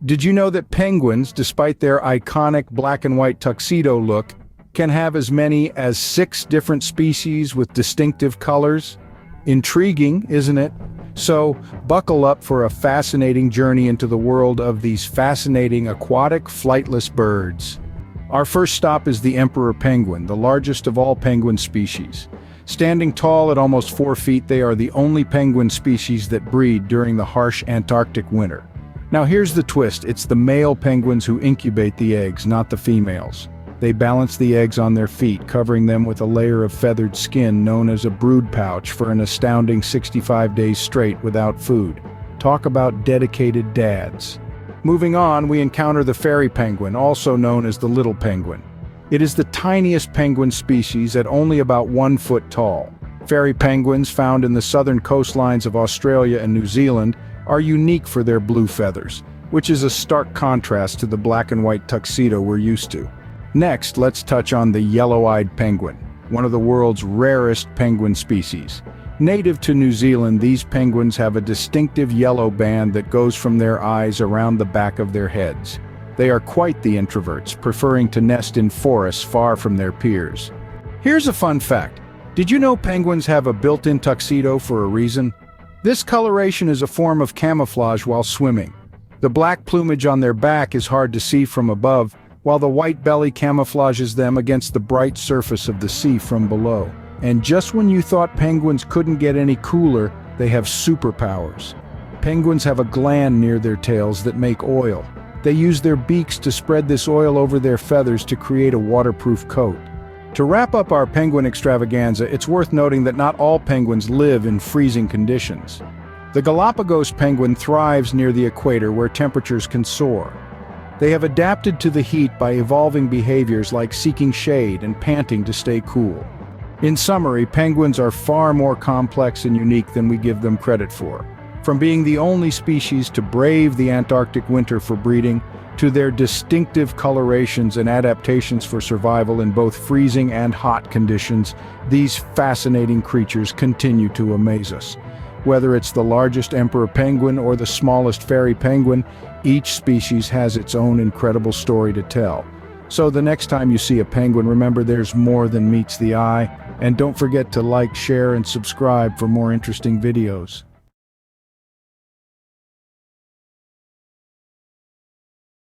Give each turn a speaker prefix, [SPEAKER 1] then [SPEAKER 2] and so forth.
[SPEAKER 1] Did you know that penguins, despite their iconic black and white tuxedo look, can have as many as 6 different species with distinctive colors? Intriguing, isn't it? So, buckle up for a fascinating journey into the world of these fascinating aquatic flightless birds. Our first stop is the emperor penguin, the largest of all penguin species. Standing tall at almost 4 feet, they are the only penguin species that breed during the harsh Antarctic winter. Now here's the twist, it's the male penguins who incubate the eggs, not the females. They balance the eggs on their feet, covering them with a layer of feathered skin known as a brood pouch for an astounding 65 days straight without food. Talk about dedicated dads. Moving on, we encounter the fairy penguin, also known as the little penguin. It is the tiniest penguin species at only about 1 foot tall. Fairy penguins, found in the southern coastlines of Australia and New Zealand, are unique for their blue feathers, which is a stark contrast to the black and white tuxedo we're used to. Next, let's touch on the yellow-eyed penguin, one of the world's rarest penguin species. Native to New Zealand, these penguins have a distinctive yellow band that goes from their eyes around the back of their heads. They are quite the introverts, preferring to nest in forests far from their peers. Here's a fun fact. Did you know penguins have a built-in tuxedo for a reason? This coloration is a form of camouflage while swimming. The black plumage on their back is hard to see from above, while the white belly camouflages them against the bright surface of the sea from below. And just when you thought penguins couldn't get any cooler, they have superpowers. Penguins have a gland near their tails that make oil. They use their beaks to spread this oil over their feathers to create a waterproof coat. To wrap up our penguin extravaganza, it's worth noting that not all penguins live in freezing conditions. The Galapagos penguin thrives near the equator where temperatures can soar. They have adapted to the heat by evolving behaviors like seeking shade and panting to stay cool. In summary, penguins are far more complex and unique than we give them credit for. From being the only species to brave the Antarctic winter for breeding, to their distinctive colorations and adaptations for survival in both freezing and hot conditions, these fascinating creatures continue to amaze us. Whether it's the largest emperor penguin or the smallest fairy penguin, each species has its own incredible story to tell. So the next time you see a penguin, remember there's more than meets the eye, and don't forget to like, share, and subscribe for more interesting videos.